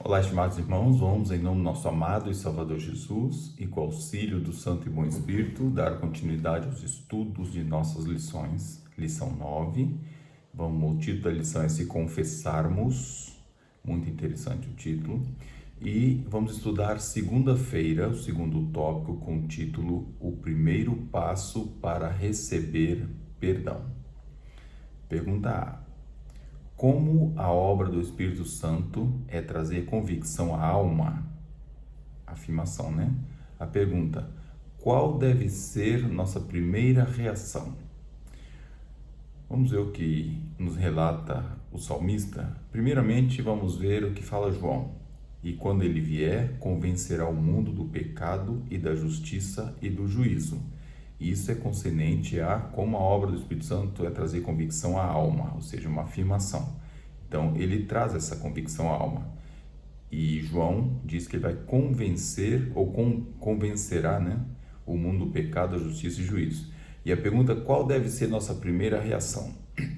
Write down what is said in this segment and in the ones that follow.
Olá, estimados irmãos, vamos em nome do nosso amado e Salvador Jesus e com o auxílio do Santo e Bom Espírito dar continuidade aos estudos de nossas lições. Lição 9, o título da lição é Se Confessarmos, muito interessante o título, e vamos estudar segunda-feira, o segundo tópico, com o título O Primeiro Passo para Receber Perdão. Pergunta A. Como a obra do Espírito Santo é trazer convicção à alma? Afirmação, né? A pergunta: qual deve ser nossa primeira reação? Vamos ver o que nos relata o salmista. Primeiramente, vamos ver o que fala João. E quando ele vier, convencerá o mundo do pecado e da justiça e do juízo. Isso é concernente a como a obra do Espírito Santo é trazer convicção à alma, ou seja, uma afirmação. Então, ele traz essa convicção à alma. E João diz que ele vai convencer ou convencerá, né, o mundo do pecado, da justiça e juízo. E a pergunta: qual deve ser nossa primeira reação?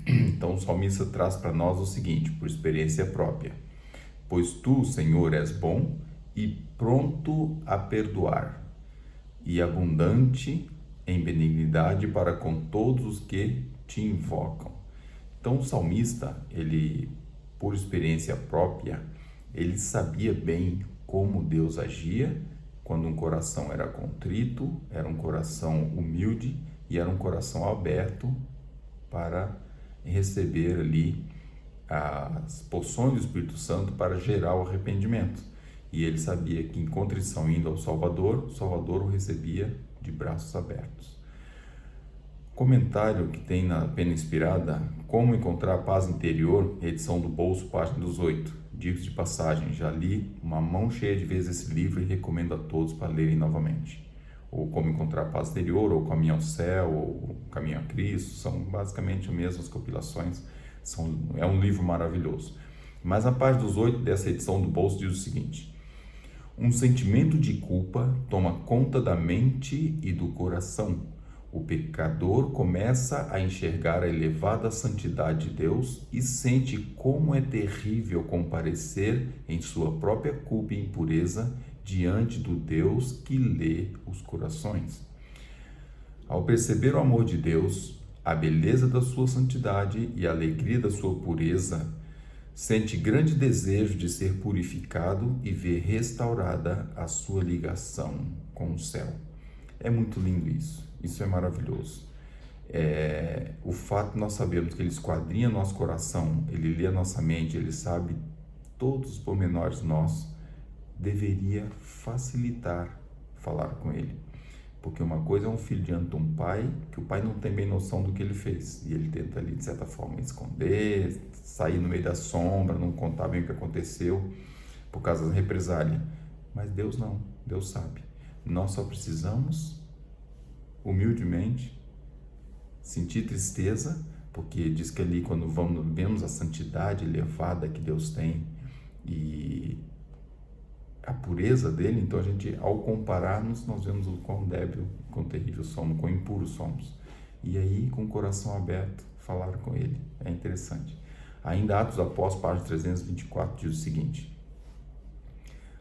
Então, o salmista traz para nós o seguinte, por experiência própria: pois tu, Senhor, és bom e pronto a perdoar, e abundante em benignidade para com todos os que te invocam. Então o salmista, ele, por experiência própria, ele sabia bem como Deus agia quando um coração era contrito, era um coração humilde e era um coração aberto para receber ali as porções do Espírito Santo para gerar o arrependimento. E ele sabia que em contrição indo ao Salvador, o Salvador o recebia de braços abertos. Comentário que tem na Pena Inspirada, Como Encontrar Paz Interior, edição do Bolso, página 18. Digo de passagem, já li uma mão cheia de vezes esse livro e recomendo a todos para lerem novamente. Ou Como Encontrar Paz Interior, ou Caminho ao Céu, ou Caminho a Cristo, são basicamente as mesmas compilações, é um livro maravilhoso. Mas na página 18 dessa edição do Bolso diz o seguinte: um sentimento de culpa toma conta da mente e do coração. O pecador começa a enxergar a elevada santidade de Deus e sente como é terrível comparecer em sua própria culpa e impureza diante do Deus que lê os corações. Ao perceber o amor de Deus, a beleza da sua santidade e a alegria da sua pureza, sente grande desejo de ser purificado e ver restaurada a sua ligação com o céu. É muito lindo isso. Isso é maravilhoso. O fato de nós sabermos que Ele esquadrinha nosso coração, Ele lê a nossa mente, Ele sabe todos os pormenores nossos, deveria facilitar falar com Ele. Porque uma coisa é um filho diante de um pai, que o pai não tem bem noção do que ele fez. E ele tenta ali, de certa forma, esconder, sair no meio da sombra, não contar bem o que aconteceu, por causa da represália. Mas Deus não, Deus sabe. Nós só precisamos humildemente sentir tristeza, porque diz que ali quando vemos a santidade elevada que Deus tem e a pureza dele, então a gente, ao compararmos, nós vemos o quão débil, quão terrível somos, quão impuros somos. E aí, com o coração aberto, falar com ele. É interessante. Ainda Atos dos Apóstolos, página 324, diz o seguinte: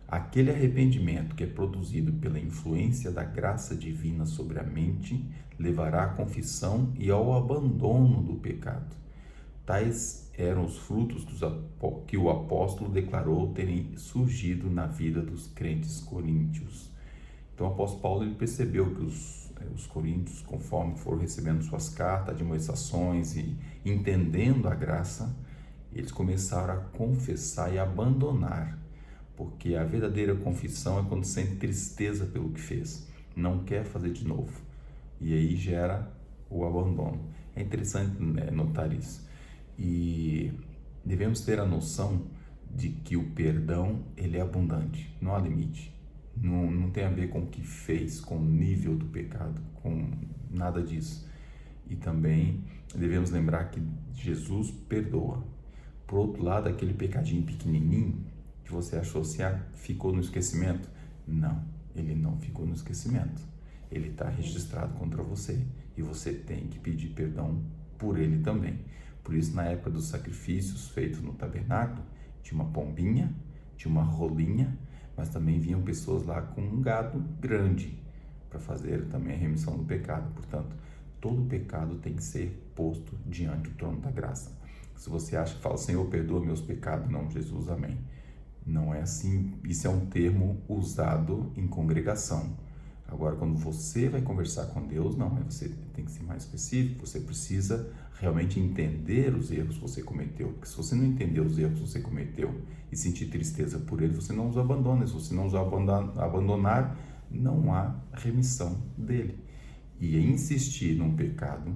aquele arrependimento que é produzido pela influência da graça divina sobre a mente levará à confissão e ao abandono do pecado. Tais eram os frutos que o apóstolo declarou terem surgido na vida dos crentes coríntios. Então o apóstolo Paulo ele percebeu que os coríntios, conforme foram recebendo suas cartas, admoestações e entendendo a graça, eles começaram a confessar e abandonar. Porque a verdadeira confissão é quando sente tristeza pelo que fez, não quer fazer de novo. E aí gera o abandono. É interessante, né, notar isso. E devemos ter a noção de que o perdão ele é abundante, não há limite. Não tem a ver com o que fez, com o nível do pecado, com nada disso. E também devemos lembrar que Jesus perdoa. Por outro lado, aquele pecadinho pequenininho que você achou se ficou no esquecimento? Não, ele não ficou no esquecimento. Ele está registrado contra você e você tem que pedir perdão por ele também. Por isso, na época dos sacrifícios feitos no tabernáculo, tinha uma pombinha, tinha uma rolinha, mas também vinham pessoas lá com um gado grande para fazer também a remissão do pecado. Portanto, todo pecado tem que ser posto diante do trono da graça. Se você acha que fala, Senhor, perdoa meus pecados, não, Jesus, amém. Não é assim, isso é um termo usado em congregação. Agora, quando você vai conversar com Deus, não, aí você tem que ser mais específico, você precisa realmente entender os erros que você cometeu, porque se você não entender os erros que você cometeu e sentir tristeza por eles, você não os abandona. Se você não os abandonar, não há remissão dele. E insistir num pecado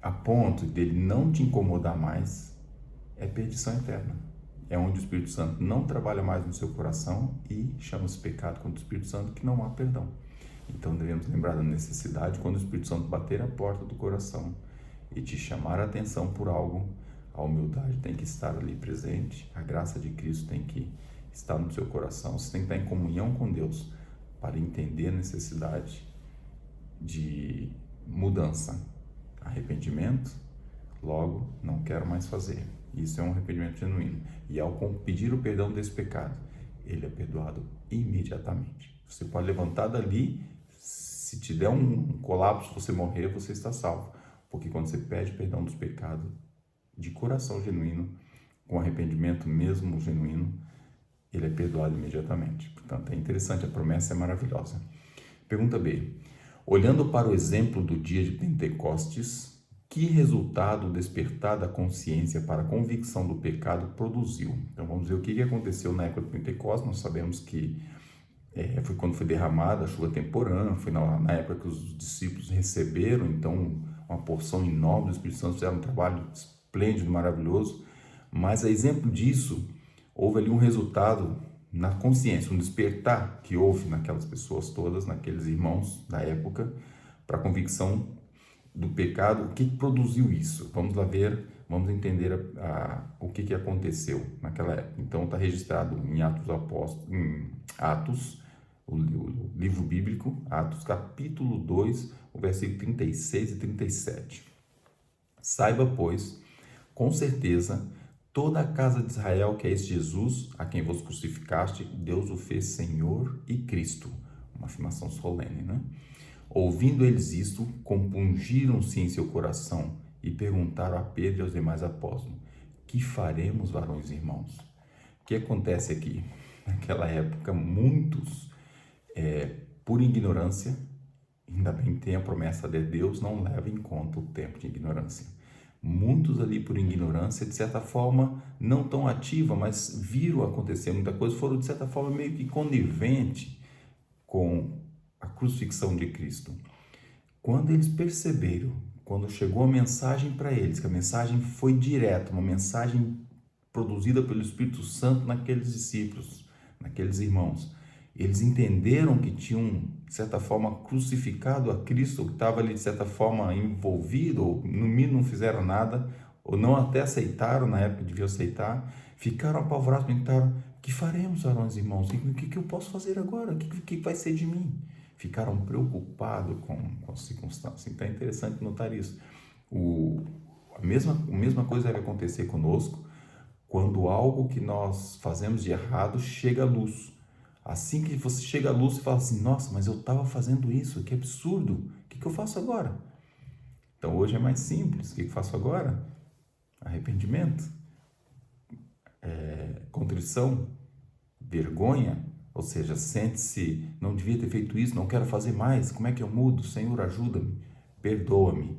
a ponto dele não te incomodar mais é perdição eterna. É onde o Espírito Santo não trabalha mais no seu coração e chama-se pecado contra o Espírito Santo, que não há perdão. Então devemos lembrar da necessidade, quando o Espírito Santo bater a porta do coração e te chamar a atenção por algo, a humildade tem que estar ali presente, a graça de Cristo tem que estar no seu coração, você tem que estar em comunhão com Deus para entender a necessidade de mudança, arrependimento, logo não quero mais fazer. Isso é um arrependimento genuíno. E ao pedir o perdão desse pecado, ele é perdoado imediatamente. Você pode levantar dali, se te der um colapso, você morrer, você está salvo. Porque quando você pede perdão dos pecados, de coração genuíno, com arrependimento mesmo genuíno, ele é perdoado imediatamente. Portanto, é interessante, a promessa é maravilhosa. Pergunta B. Olhando para o exemplo do dia de Pentecostes, que resultado o despertar da consciência para a convicção do pecado produziu? Então vamos ver o que aconteceu na época do Pentecostes. Nós sabemos que foi quando foi derramada a chuva temporã, foi na época que os discípulos receberam então uma porção enorme do Espírito Santo, fizeram um trabalho esplêndido, maravilhoso, mas a exemplo disso, houve ali um resultado na consciência, um despertar que houve naquelas pessoas todas, naqueles irmãos da época, para a convicção do pecado. O que produziu isso? Vamos lá ver, vamos entender o que aconteceu naquela época. Então está registrado em Atos Apóstolos, em Atos, o livro bíblico, Atos capítulo 2, o versículo 36 e 37. Saiba, pois, com certeza, toda a casa de Israel que é esse Jesus, a quem vos crucificaste, Deus o fez Senhor e Cristo. Uma afirmação solene, né? Ouvindo eles isto, compungiram-se em seu coração e perguntaram a Pedro e aos demais apóstolos: que faremos, varões e irmãos? O que acontece aqui? Naquela época, muitos, por ignorância, ainda bem que tem a promessa de Deus, não leva em conta o tempo de ignorância. Muitos ali por ignorância, de certa forma, não tão ativa, mas viram acontecer muita coisa, foram de certa forma meio que conivente com a crucifixão de Cristo. Quando eles perceberam, quando chegou a mensagem para eles, que a mensagem foi direta, uma mensagem produzida pelo Espírito Santo naqueles discípulos, naqueles irmãos, eles entenderam que tinham, de certa forma, crucificado a Cristo, que estava ali, de certa forma, envolvido, ou no mínimo não fizeram nada, ou não até aceitaram, na época deviam aceitar, ficaram apavorados, perguntaram: que faremos, varões e irmãos? O que eu posso fazer agora? O que vai ser de mim? Ficaram preocupados com a circunstância. Então é interessante notar isso. A mesma coisa deve acontecer conosco quando algo que nós fazemos de errado chega à luz. Assim que você chega à luz, você fala assim: nossa, mas eu estava fazendo isso, que absurdo, o que eu faço agora? Então hoje é mais simples. O que eu faço agora? Arrependimento, contrição, vergonha, ou seja, sente-se: não devia ter feito isso, não quero fazer mais, como é que eu mudo? Senhor, ajuda-me, perdoa-me,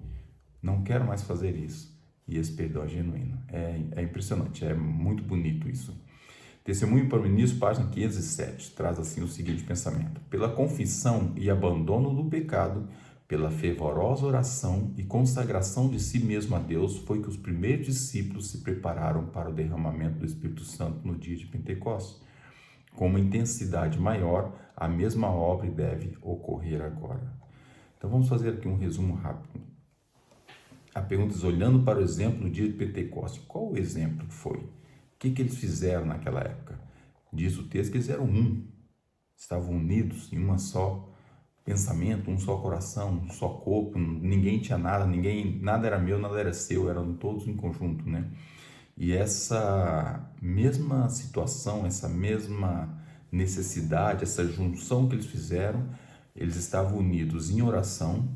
não quero mais fazer isso. E esse perdão é genuíno. É impressionante, é muito bonito isso. Testemunho para o Ministro, página 507, traz assim o seguinte pensamento: pela confissão e abandono do pecado, pela fervorosa oração e consagração de si mesmo a Deus, foi que os primeiros discípulos se prepararam para o derramamento do Espírito Santo no dia de Pentecostes. Com uma intensidade maior, a mesma obra deve ocorrer agora. Então vamos fazer aqui um resumo rápido. A pergunta diz: olhando para o exemplo do dia de Pentecostes, qual o exemplo que foi? O que eles fizeram naquela época? Diz o texto que eles eram estavam unidos em uma só pensamento, um só coração, um só corpo, ninguém tinha nada, nada era meu, nada era seu, eram todos em conjunto, né? E essa mesma situação, essa mesma necessidade, essa junção que eles fizeram, eles estavam unidos em oração,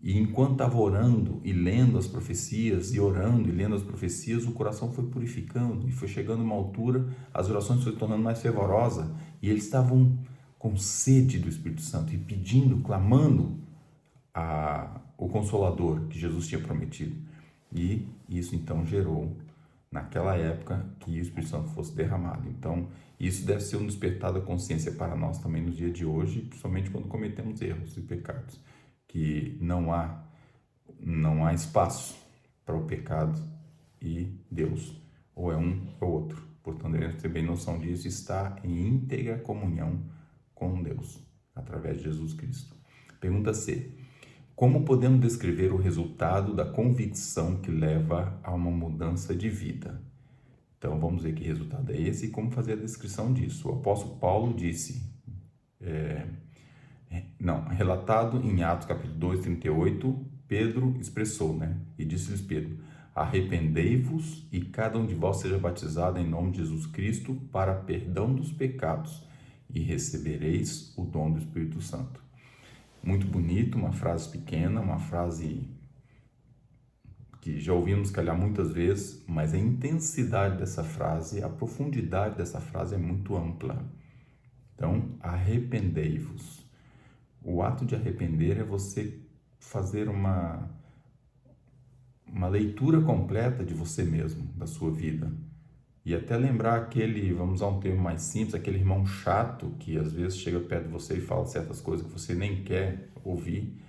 e enquanto estavam orando e lendo as profecias, e orando e lendo as profecias, o coração foi purificando e foi chegando a uma altura, as orações foram se tornando mais fervorosas, e eles estavam com sede do Espírito Santo e pedindo, clamando o Consolador que Jesus tinha prometido. E isso então gerou, naquela época, que o Espírito Santo fosse derramado. Então, isso deve ser um despertar da consciência para nós também no dia de hoje, principalmente quando cometemos erros e pecados, que não há espaço para o pecado e Deus, ou é um ou outro. Portanto, devemos ter bem noção disso e estar em íntegra comunhão com Deus, através de Jesus Cristo. Pergunta C. Como podemos descrever o resultado da convicção que leva a uma mudança de vida? Então, vamos ver que resultado é esse e como fazer a descrição disso. O apóstolo Paulo disse, relatado em Atos capítulo 2, 38, Pedro expressou, E disse-lhes Pedro: arrependei-vos e cada um de vós seja batizado em nome de Jesus Cristo para perdão dos pecados e recebereis o dom do Espírito Santo. Muito bonito, uma frase pequena, uma frase que já ouvimos calhar muitas vezes, mas a intensidade dessa frase, a profundidade dessa frase é muito ampla. Então, arrependei-vos. O ato de arrepender é você fazer uma leitura completa de você mesmo, da sua vida. E até lembrar aquele, vamos usar um termo mais simples, aquele irmão chato que às vezes chega perto de você e fala certas coisas que você nem quer ouvir,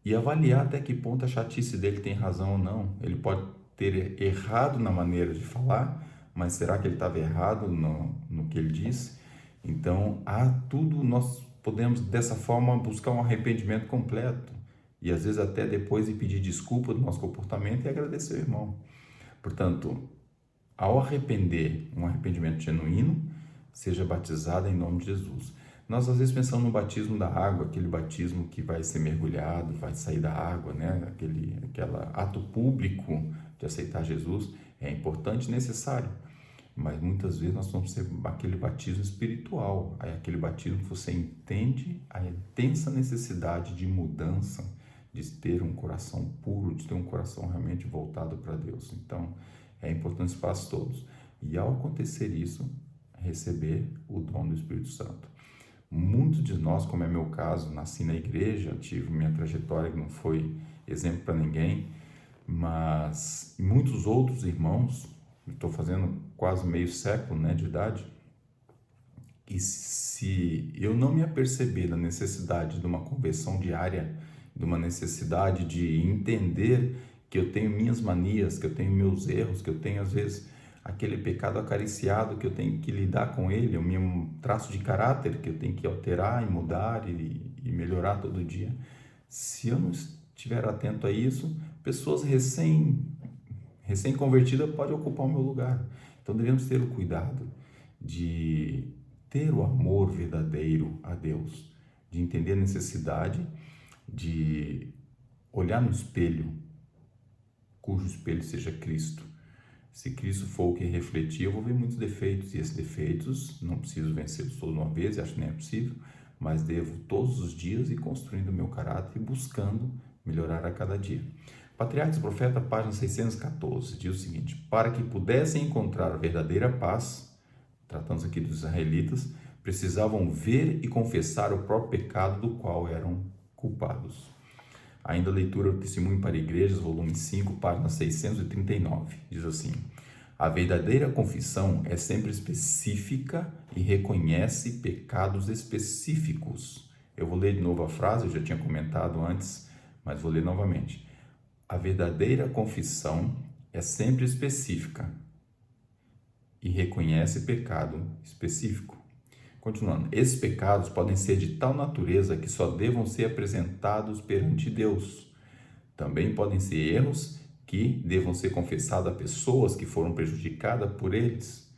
e avaliar até que ponto a chatice dele tem razão ou não. Ele pode ter errado na maneira de falar, mas será que ele estava errado no que ele disse? Então, nós podemos dessa forma buscar um arrependimento completo, e às vezes até depois de pedir desculpa do nosso comportamento e agradecer o irmão. Portanto, ao arrepender, um arrependimento genuíno, seja batizado em nome de Jesus. Nós às vezes pensamos no batismo da água, aquele batismo que vai ser mergulhado, vai sair da água, aquele ato público de aceitar Jesus, é importante e necessário. Mas muitas vezes nós vamos ter aquele batismo espiritual, aquele batismo que você entende a intensa necessidade de mudança, de ter um coração puro, de ter um coração realmente voltado para Deus. Então, é importante isso para todos. E ao acontecer isso, receber o dom do Espírito Santo. Muitos de nós, como é meu caso, nasci na igreja, tive minha trajetória que não foi exemplo para ninguém, mas muitos outros irmãos, estou fazendo quase meio século de idade, e se eu não me aperceber da necessidade de uma conversão diária, de uma necessidade de entender que eu tenho minhas manias, que eu tenho meus erros, que eu tenho às vezes aquele pecado acariciado que eu tenho que lidar com ele, o meu traço de caráter que eu tenho que alterar e mudar e melhorar todo dia. Se eu não estiver atento a isso, pessoas recém-convertidas podem ocupar o meu lugar. Então devemos ter o cuidado de ter o amor verdadeiro a Deus, de entender a necessidade de olhar no espelho, cujo espelho seja Cristo. Se Cristo for o que refletir, eu vou ver muitos defeitos, e esses defeitos não preciso vencê-los todos de uma vez, acho que nem é possível, mas devo todos os dias ir construindo o meu caráter e buscando melhorar a cada dia. Patriarcas e Profeta, página 614, diz o seguinte: para que pudessem encontrar a verdadeira paz, tratando-se aqui dos israelitas, precisavam ver e confessar o próprio pecado do qual eram culpados. Ainda a leitura do Testemunho para Igrejas, volume 5, página 639, diz assim: a verdadeira confissão é sempre específica e reconhece pecados específicos. Eu vou ler de novo a frase, eu já tinha comentado antes, mas vou ler novamente. A verdadeira confissão é sempre específica e reconhece pecado específico. Continuando, esses pecados podem ser de tal natureza que só devam ser apresentados perante Deus. Também podem ser erros que devam ser confessados a pessoas que foram prejudicadas por eles.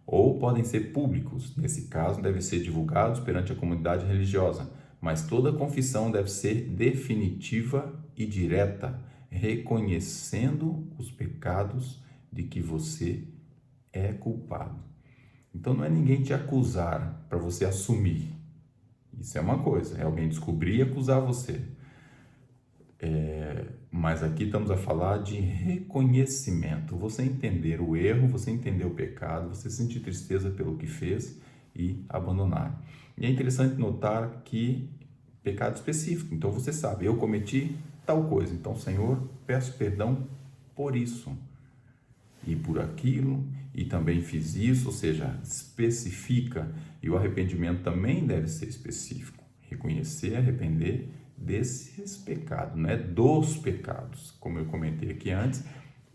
Ou podem ser públicos, nesse caso devem ser divulgados perante a comunidade religiosa. Mas toda confissão deve ser definitiva e direta, reconhecendo os pecados de que você é culpado. Então não é ninguém te acusar para você assumir. Isso é uma coisa, é alguém descobrir e acusar você. Mas aqui estamos a falar de reconhecimento. Você entender o erro, você entender o pecado, você sentir tristeza pelo que fez e abandonar. E é interessante notar que pecado específico. Então você sabe, eu cometi tal coisa. Então, Senhor, peço perdão por isso e por aquilo, e também fiz isso, ou seja, especifica. E o arrependimento também deve ser específico. Reconhecer, arrepender desses pecados, não é dos pecados. Como eu comentei aqui antes,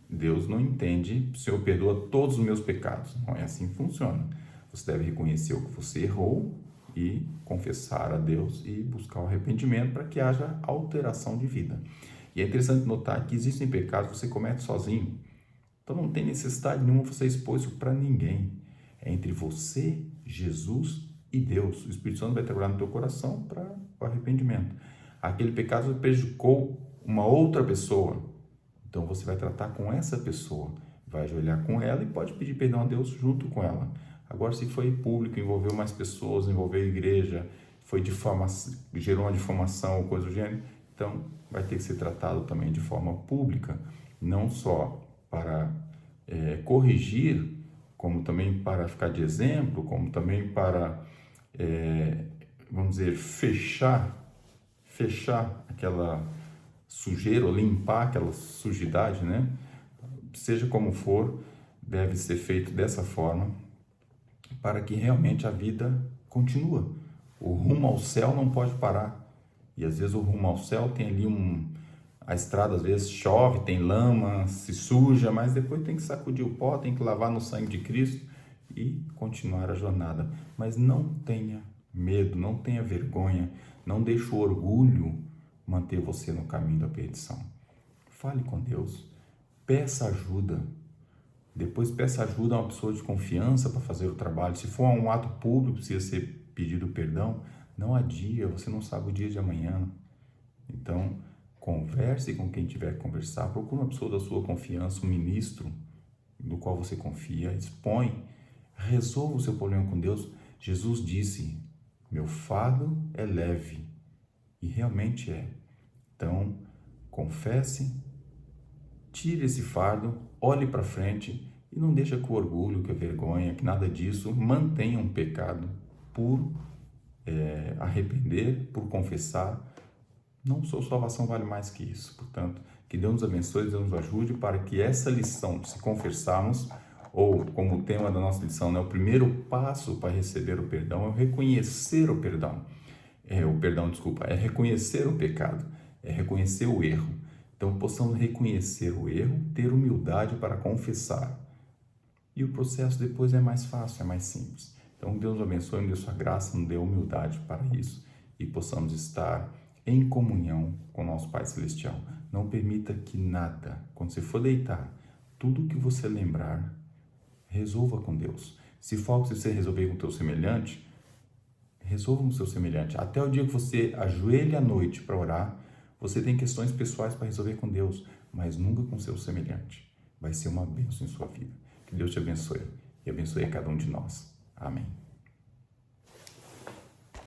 Deus não entende, o Senhor perdoa todos os meus pecados. Não é assim que funciona. Você deve reconhecer o que você errou e confessar a Deus e buscar o arrependimento para que haja alteração de vida. E é interessante notar que existem pecados que você comete sozinho. Então não tem necessidade nenhuma você expor isso para ninguém. É entre você, Jesus e Deus. O Espírito Santo vai trabalhar no teu coração para o arrependimento. Aquele pecado prejudicou uma outra pessoa. Então você vai tratar com essa pessoa, vai ajoelhar com ela e pode pedir perdão a Deus junto com ela. Agora, se foi público, envolveu mais pessoas, envolveu a igreja, foi gerou uma difamação ou coisa do gênero, então vai ter que ser tratado também de forma pública, não só para corrigir, como também para ficar de exemplo, como também para, vamos dizer, fechar aquela sujeira, ou limpar aquela sujidade, né? Seja como for, deve ser feito dessa forma para que realmente a vida continue. O rumo ao céu não pode parar. E às vezes o rumo ao céu tem ali a estrada às vezes chove, tem lama, se suja, mas depois tem que sacudir o pó, tem que lavar no sangue de Cristo e continuar a jornada. Mas não tenha medo, não tenha vergonha, não deixe o orgulho manter você no caminho da perdição. Fale com Deus, peça ajuda. Depois peça ajuda a uma pessoa de confiança para fazer o trabalho. Se for um ato público, precisa ser pedido perdão, não adia, você não sabe o dia de amanhã. Então, converse com quem tiver que conversar, procure uma pessoa da sua confiança, um ministro no qual você confia, expõe, resolva o seu problema com Deus. Jesus disse, meu fardo é leve, e realmente é. Então, confesse, tire esse fardo, olhe para frente e não deixa que o orgulho, que a vergonha, que nada disso mantenha um pecado por arrepender, por confessar. Não, sua salvação vale mais que isso. Portanto, que Deus nos abençoe, Deus nos ajude para que essa lição, se confessarmos, ou como o tema da nossa lição, né, o primeiro passo para receber o perdão é o reconhecer o perdão. É reconhecer o pecado, é reconhecer o erro. Então, possamos reconhecer o erro, ter humildade para confessar. E o processo depois é mais fácil, é mais simples. Então, Deus nos abençoe, nos dê sua graça, nos dê humildade para isso e possamos estar em comunhão com o nosso Pai Celestial. Não permita que nada, quando você for deitar, tudo que você lembrar, resolva com Deus. Se for algo que você resolver com o teu semelhante, resolva com o seu semelhante. Até o dia que você ajoelha à noite para orar, você tem questões pessoais para resolver com Deus, mas nunca com o seu semelhante. Vai ser uma bênção em sua vida. Que Deus te abençoe e abençoe a cada um de nós. Amém.